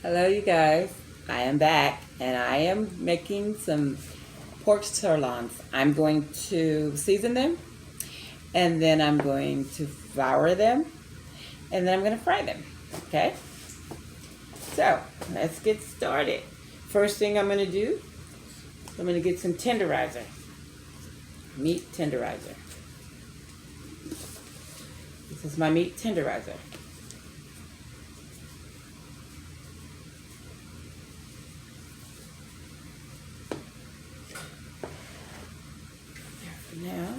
Hello you guys, I am back and I am making some pork sirloins. I'm going to season them and then I'm going to flour them and then I'm going to fry them, okay? So, let's get started. First thing I'm going to do, I'm going to get some tenderizer, meat tenderizer. This is my meat tenderizer. Now,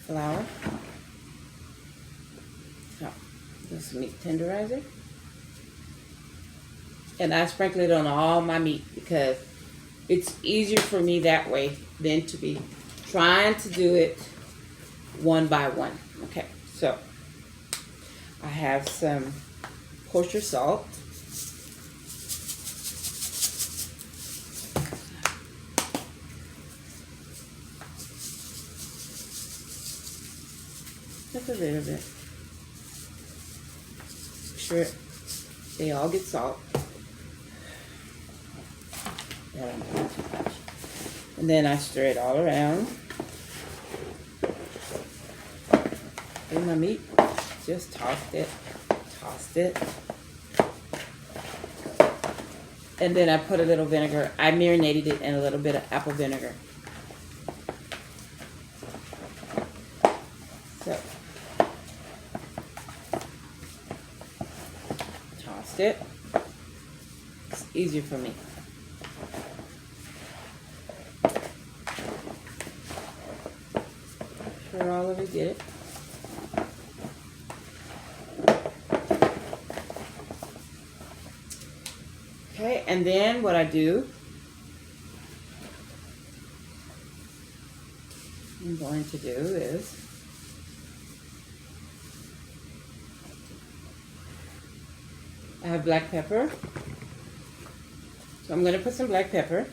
flour. So, this meat tenderizer. And I sprinkle it on all my meat because it's easier for me that way than to be trying to do it one by one. Okay, so I have some kosher salt. Just a little bit. Make sure they all get salt. And then I stir it all around. In my meat, just tossed it. And then I put a little vinegar. I marinated it in a little bit of apple vinegar. So, tossed it. It's easier for me. Sure all of it get it. Okay, and then what I do, I'm going to do is I have black pepper. So I'm going to put some black pepper.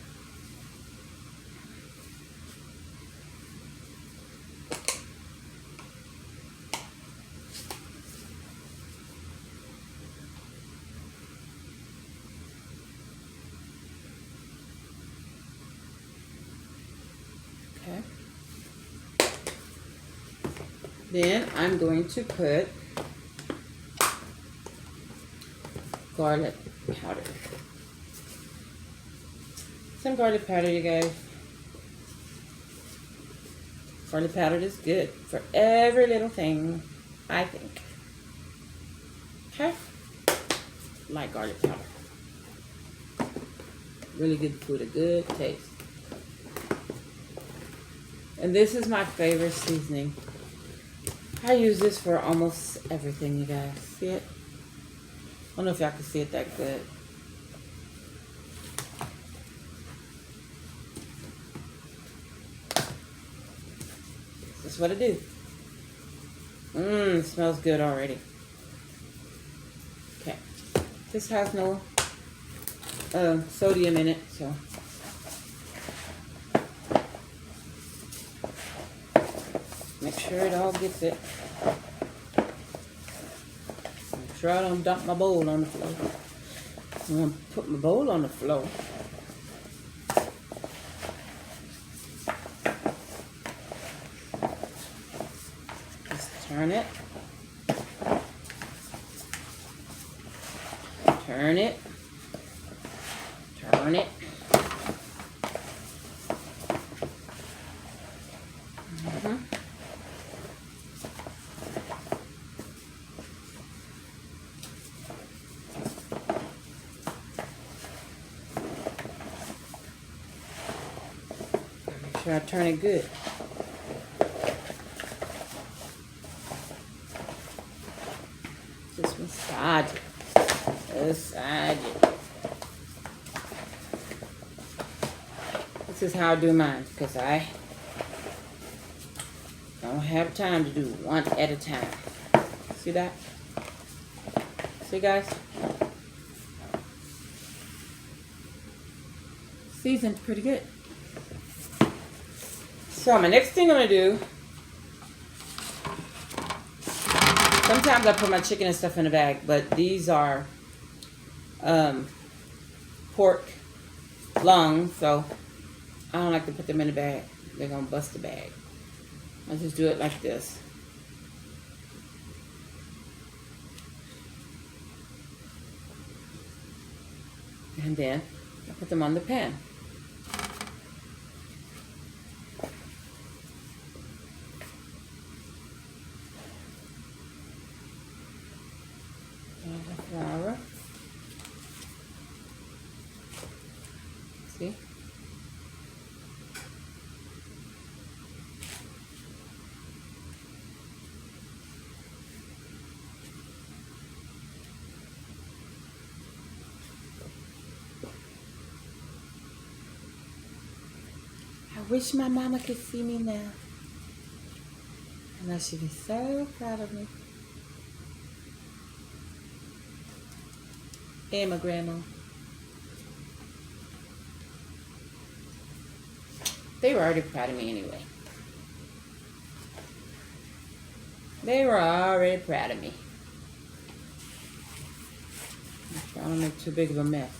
Okay. Then I'm going to put garlic powder. Some garlic powder, you guys. Garlic powder is good for every little thing, I think. Okay? Like garlic powder. Really good food, a good taste. And this is my favorite seasoning. I use this for almost everything, you guys. See it? I don't know if y'all can see it that good. That's what I do. It smells good already. Okay. This has no sodium in it, so. Make sure it all gets it. Make sure I don't dump my bowl on the floor. I'm going to put my bowl on the floor. Just turn it. Turn it. Turn it. Make sure I turn it good. Just massage it. Massage it. This is how I do mine because I don't have time to do one at a time. See that? See, guys? Seasoned pretty good. So my next thing I'm going to do, sometimes I put my chicken and stuff in a bag, but these are pork lung, so I don't like to put them in the bag. They're gonna bust the bag. I just do it like this. And then I put them on the pan. And the flour. See? I wish my mama could see me now. And I should be so proud of me. And my grandma. They were already proud of me anyway. They were already proud of me. I'm trying to make too big of a mess.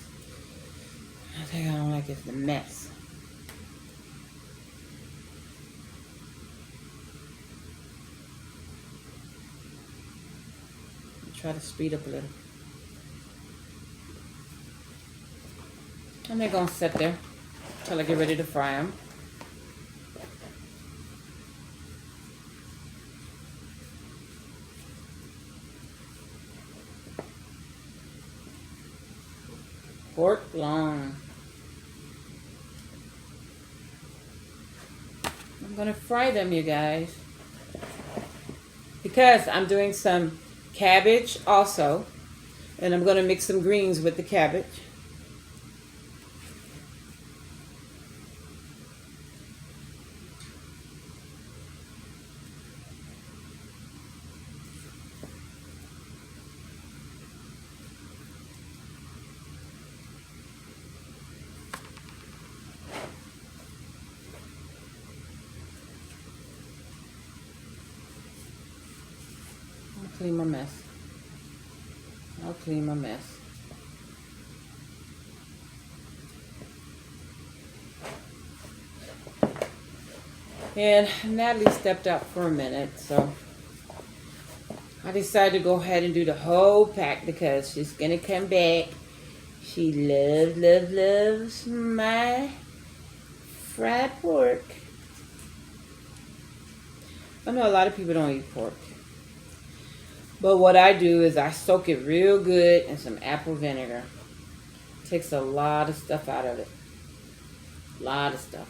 I think I don't like it, the mess. Try to speed up a little. And they're going to sit there until I get ready to fry them. Pork loin. I'm going to fry them, you guys. Because I'm doing some cabbage also. And I'm going to mix some greens with the cabbage. I'll clean my mess. I'll clean my mess. And Natalie stepped out for a minute, so I decided to go ahead and do the whole pack because she's gonna come back. She loves my fried pork. I know a lot of people don't eat pork. But what I do is I soak it real good in some apple vinegar. Takes a lot of stuff out of it. A lot of stuff.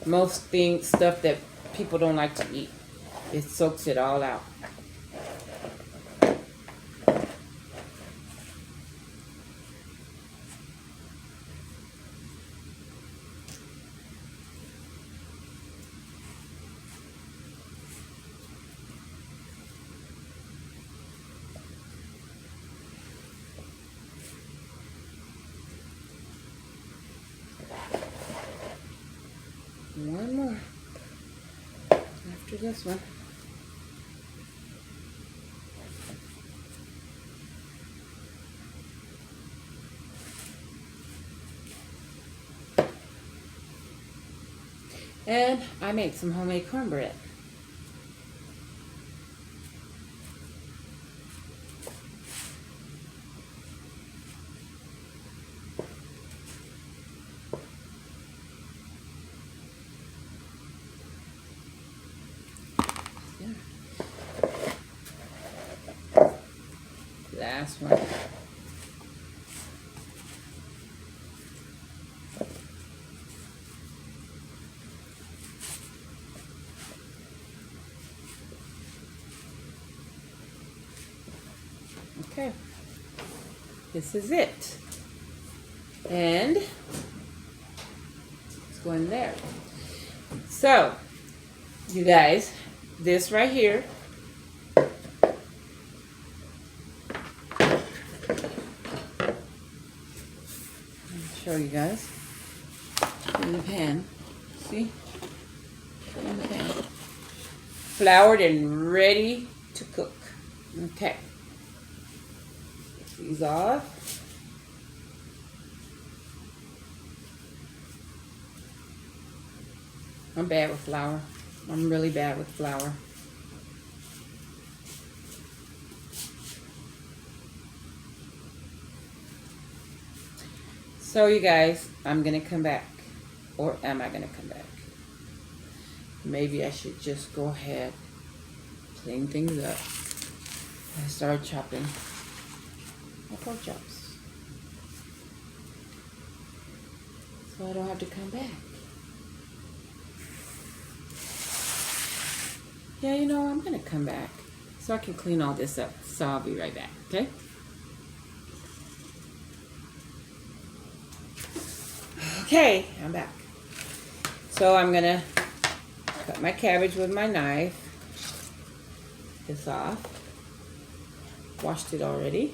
Most stuff that people don't like to eat, it soaks it all out. One more after this one. And I made some homemade cornbread. Last one. Okay, this is it. And it's going there. So, you guys, this right here, show you guys in the pan. See? In the pan. Floured and ready to cook. Okay. Get these off. I'm bad with flour. I'm really bad with flour. So you guys, I'm going to come back. Or am I going to come back? Maybe I should just go ahead, clean things up, and start chopping my pork chops. So I don't have to come back. Yeah, you know, I'm going to come back so I can clean all this up. So I'll be right back, okay? Okay, I'm back. So I'm going to cut my cabbage with my knife. This off. Washed it already.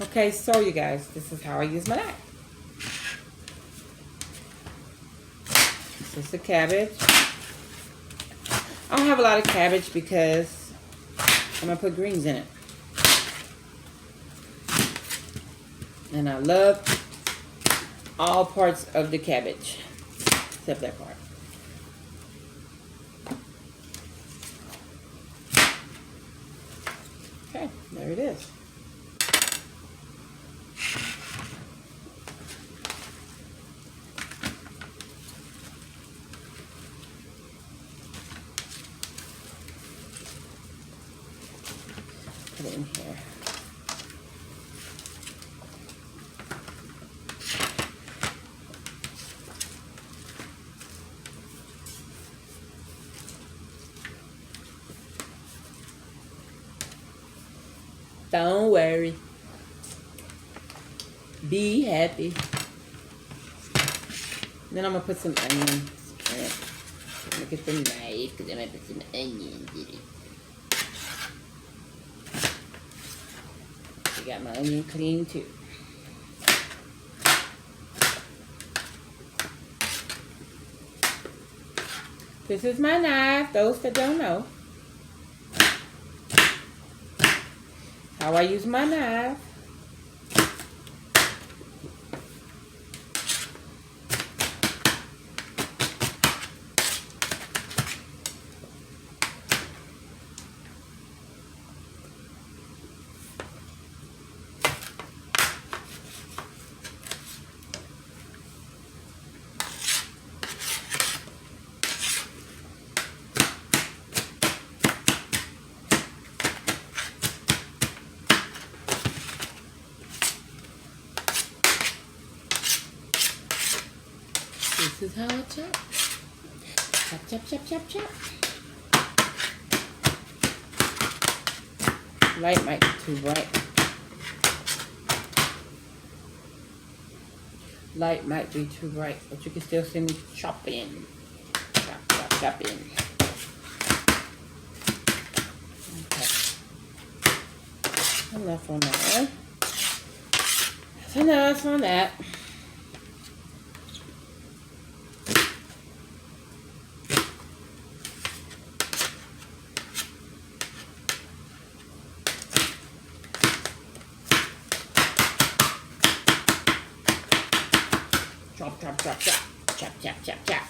Okay, so you guys, this is how I use my knife. This is the cabbage. I don't have a lot of cabbage because I'm going to put greens in it. And I love all parts of the cabbage, except that part. Okay, there it is. Put it in here. Don't worry. Be happy. Then I'm going to put some onions in it. Look at the knife because I'm going to put some onions in it. I got my onion clean too. This is my knife, those that don't know. How I use my knife. This is how I chop. Chop, chop, chop, chop, chop. Light might be too bright. Light might be too bright, but you can still see me chopping. Chop, chop, chopping. Okay. Enough on that. That's enough on that. Chop, chop, chop, chop. Chop, chop, chop, chop.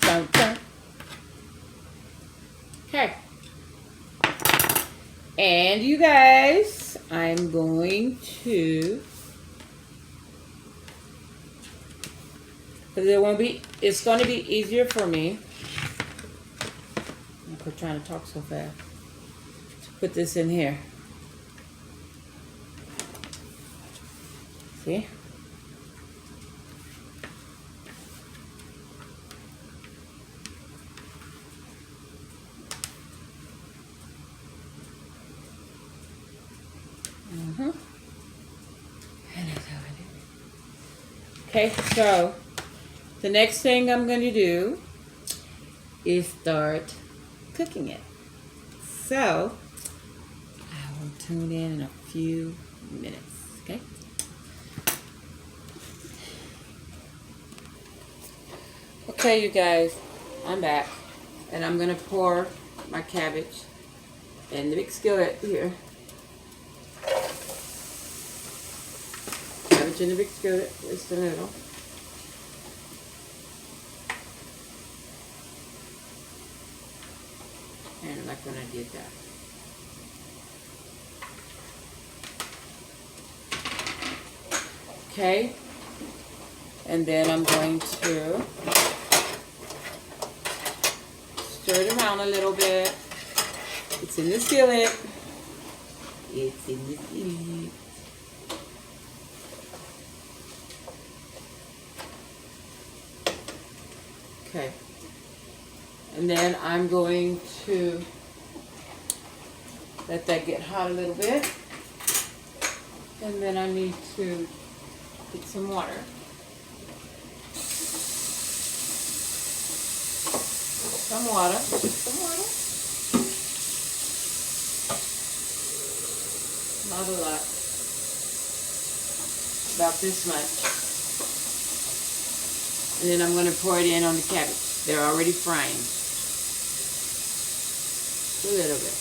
Dun, dun. Okay. And you guys, I'm going to, because it's going to be easier for me. I'm trying to talk so fast. To put this in here. See? And that's how I do it. Okay, so the next thing I'm going to do is start cooking it. So tune in a few minutes, okay? Okay, you guys, I'm back. And I'm going to pour my cabbage in the big skillet here. Cabbage in the big skillet, just a little. And like when I did that. Okay. And then I'm going to stir it around a little bit. It's in the skillet. It's in the skillet. Okay. And then I'm going to let that get hot a little bit. And then I need to get some water. Some water. Some water. Not a lot. About this much. And then I'm going to pour it in on the cabbage. They're already frying. A little bit.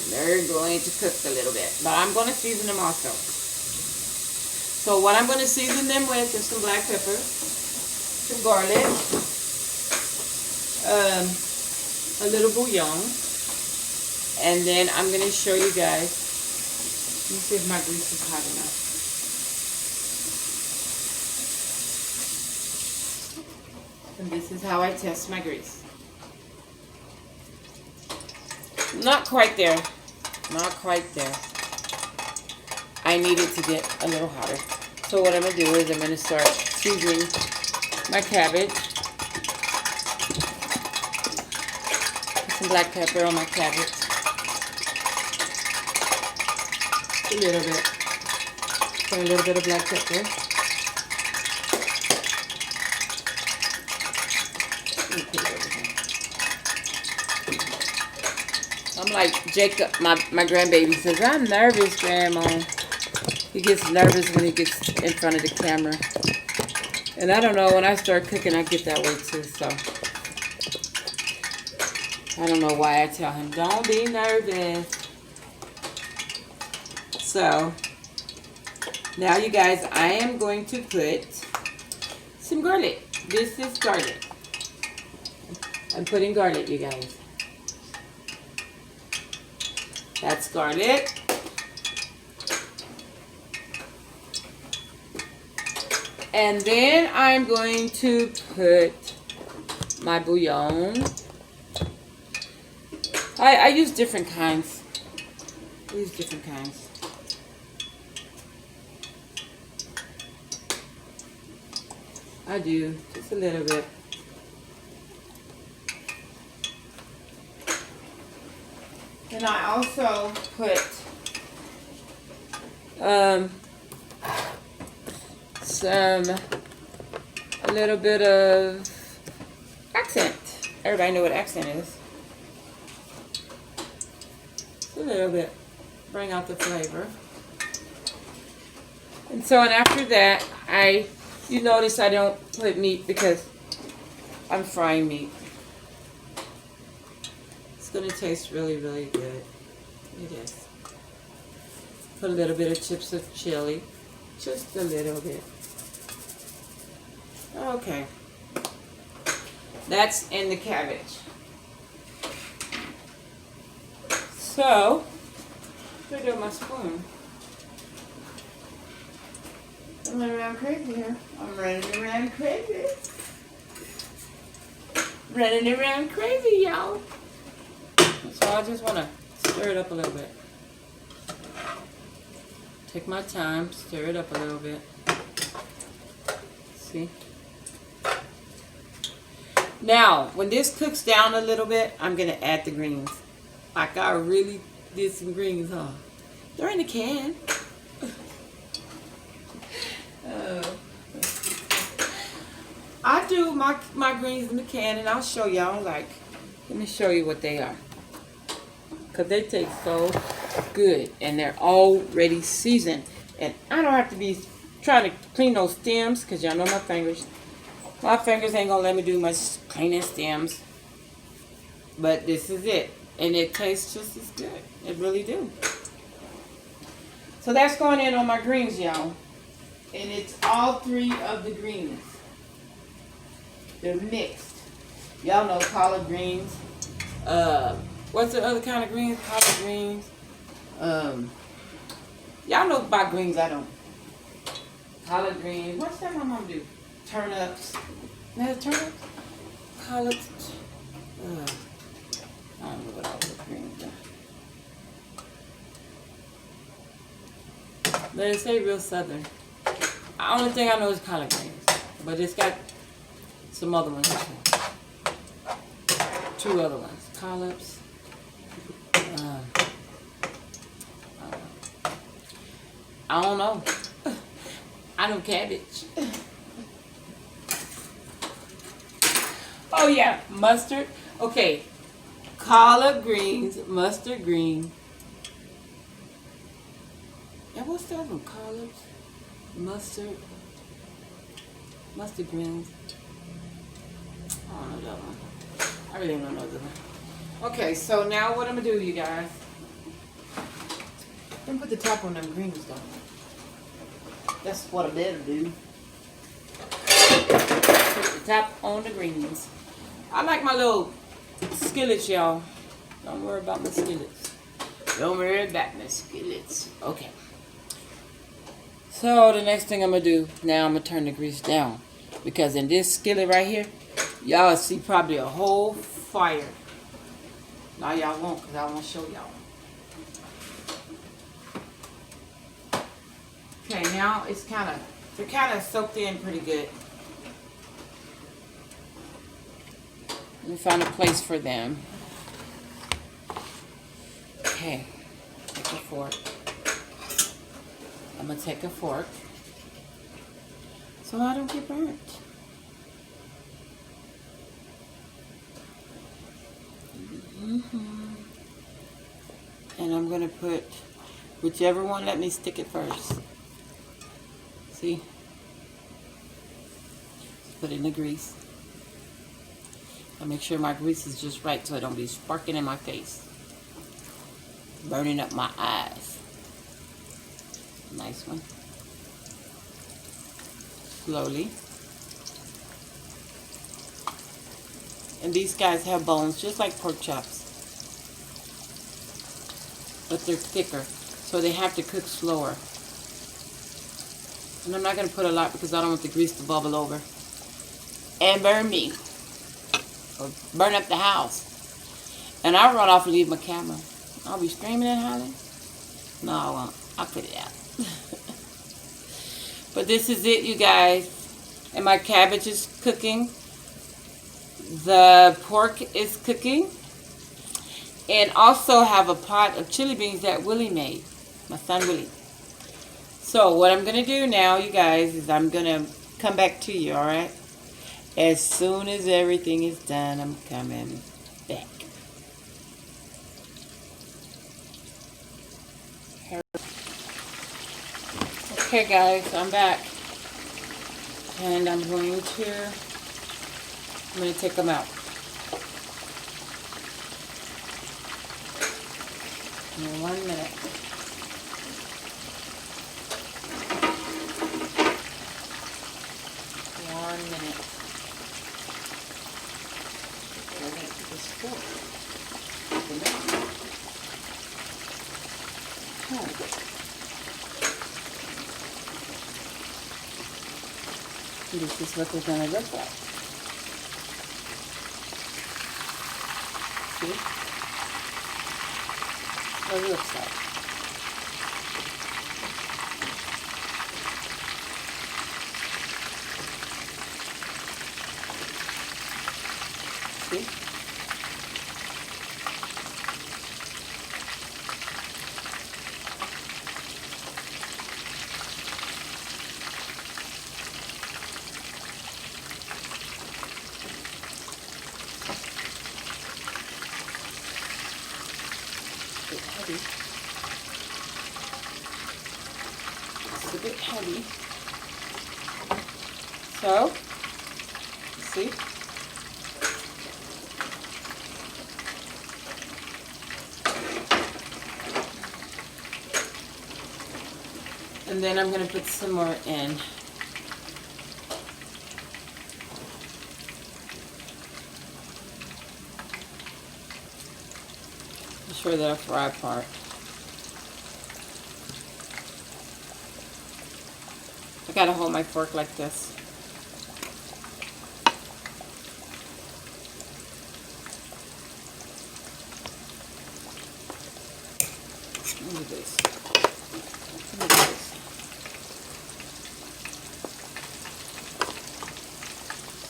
And they're going to cook a little bit. But I'm going to season them also. So what I'm going to season them with is some black pepper, some garlic, a little bouillon, and then I'm going to show you guys. Let me see if my grease is hot enough. And this is how I test my grease. Not quite there. Not quite there. I need it to get a little hotter. So what I'm going to do is I'm going to start seasoning my cabbage. Put some black pepper on my cabbage. A little bit. Put a little bit of black pepper. I'm like Jacob, my grandbaby says, I'm nervous, Grandma. He gets nervous when he gets in front of the camera. And I don't know, when I start cooking, I get that way too, so. I don't know why I tell him, don't be nervous. So, now you guys, I am going to put some garlic. This is garlic. I'm putting garlic, you guys. That's garlic. And then I'm going to put my bouillon. I use different kinds. I use different kinds. I do, just a little bit. And I also put a little bit of accent. Everybody know what accent is. Just a little bit. Bring out the flavor. And so, and after that, you notice I don't put meat because I'm frying meat. It's going to taste really, really good. It is. Put a little bit of chips of chili. Just a little bit. Okay. That's in the cabbage. So, I'm going to do my spoon. I'm running around crazy here. I'm running around crazy. Running around crazy, y'all. So I just want to stir it up a little bit. Take my time, stir it up a little bit. See? Now, when this cooks down a little bit, I'm going to add the greens. Like I really did some greens, huh? They're in the can. I do my greens in the can, and I'll show y'all like Let me show you what they are. Because they taste so good. And they're already seasoned. And I don't have to be trying to clean those stems. Because y'all know my fingers. My fingers ain't going to let me do much cleaning stems. But this is it. And it tastes just as good. It really do. So that's going in on my greens, y'all. And it's all three of the greens. They're mixed. Y'all know collard greens. What's the other kind of greens? Collard greens. Y'all know about greens, I don't. Collard greens. What's that my mom do? Turnips. No, turnips? Collards. I don't know what all the greens are. But it say real southern. The only thing I know is collard greens. But it's got some other ones too. Two other ones. Collards. I don't know. I know cabbage. Oh yeah, mustard. Okay. Collard greens, mustard green. And what's the other one? Collards, mustard greens. I don't know that one. I really don't know that one. Okay, so now what I'm gonna do, you guys? I'm gonna put the top on them greens though. That's what I better do. Put the top on the greens. I like my little skillets, y'all. Don't worry about my skillets. Don't worry about my skillets. Okay. So the next thing I'm going to do, now I'm going to turn the grease down. Because in this skillet right here, y'all see probably a whole fire. Now y'all won't, because I want to show y'all. Okay, now it's they're kind of soaked in pretty good. Let me find a place for them. Okay, take a fork. I'm going to take a fork so I don't get burnt. And I'm going to put whichever one let me stick it first. See? Put it in the grease. I make sure my grease is just right so it don't be sparking in my face. Burning up my eyes. Nice one. Slowly. And these guys have bones just like pork chops. But they're thicker. So they have to cook slower. And I'm not going to put a lot because I don't want the grease to bubble over. And burn me. Or burn up the house. And I'll run off and leave my camera. I'll be screaming and hollering. No, I won't. I'll put it out. But this is it, you guys. And my cabbage is cooking. The pork is cooking. And also have a pot of chili beans that Willie made. My son Willie. So what I'm going to do now, you guys, is I'm going to come back to you, alright? As soon as everything is done, I'm coming back. Okay guys, I'm back. And I'm going to take them out. In 1 minute. This is what they're going to look like. See? What it looks like. See? heavy. So, see? And then I'm going to put some more in. Be sure that I fry part. I gotta hold my fork like this. Look at this. Look at this.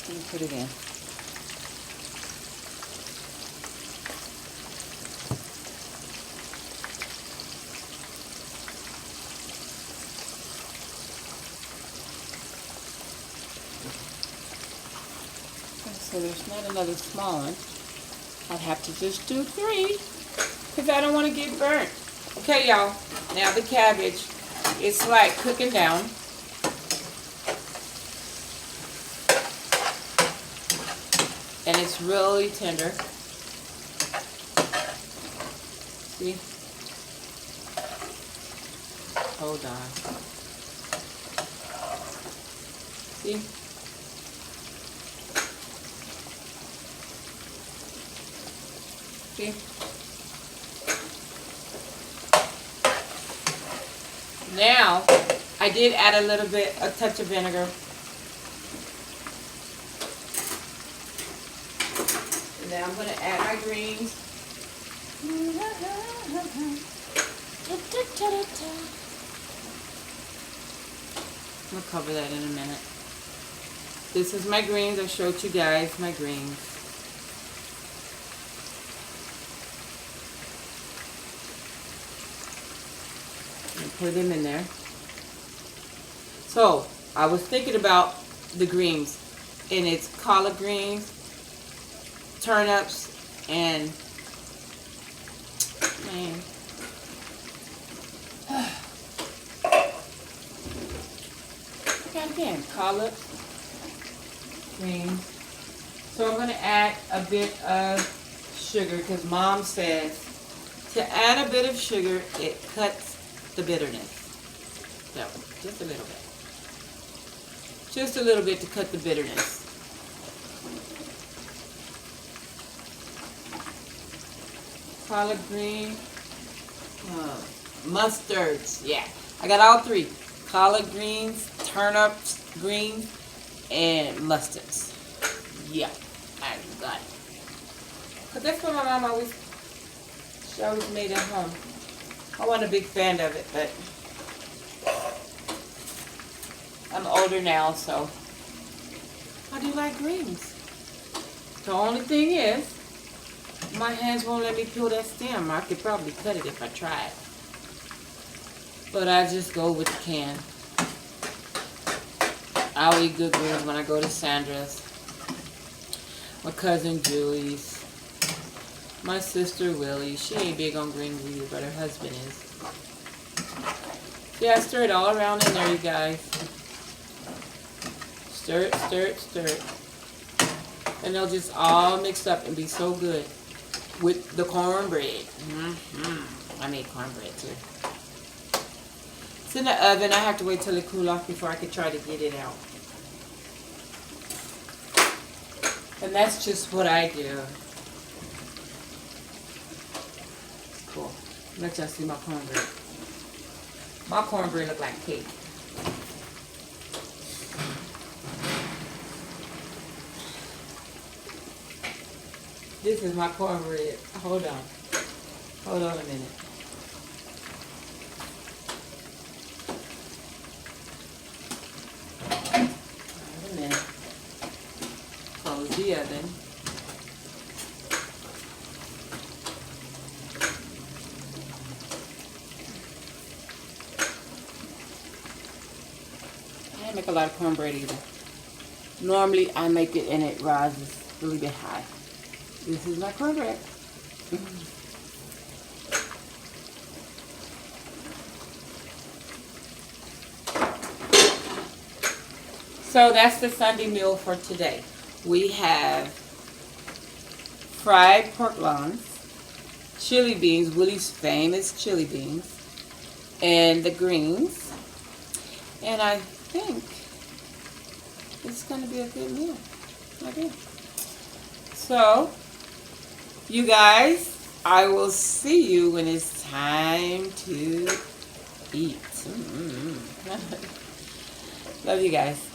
Let me put it in. So there's not another small one. I'd have to just do 3 because I don't want to get burnt. Okay, y'all. Now the cabbage, it's like cooking down. And it's really tender. See? Hold on. See? See? Now, I did add a touch of vinegar. And now I'm going to add my greens. I'm going to cover that in a minute. This is my greens. I showed you guys my greens. Put them in there. So I was thinking about the greens, and it's collard greens, turnips, and man, again, collard greens. So I'm going to add a bit of sugar because Mom says to add a bit of sugar, it cuts the bitterness. So, just a little bit. Just a little bit to cut the bitterness. Collard green. Mustards. Yeah. I got all 3. Collard greens, turnips, greens, and mustards. Yeah. I got it. Because that's what my mom always, she always made at home. I wasn't a big fan of it, but I'm older now, so I do like greens. The only thing is, my hands won't let me peel that stem. I could probably cut it if I tried. But I just go with the can. I'll eat good greens when I go to Sandra's, my cousin Julie's, my sister Willie. She ain't big on green either, but her husband is. Yeah, stir it all around in there, you guys. Stir it, stir it, stir it. And they'll just all mix up and be so good with the cornbread. I made cornbread too. It's in the oven. I have to wait till it cools off before I can try to get it out. And that's just what I do. Cool. Let y'all see my cornbread. My cornbread look like cake. This is my cornbread. Hold on. Hold on a minute. Wait a minute. Close the oven. I don't make a lot of cornbread either. Normally I make it and it rises really bit high. This is my cornbread. So that's the Sunday meal for today. We have fried pork loins, chili beans, Willie's famous chili beans, and the greens. And I think it's going to be a good meal. I do. So, you guys, I will see you when it's time to eat. Love you guys.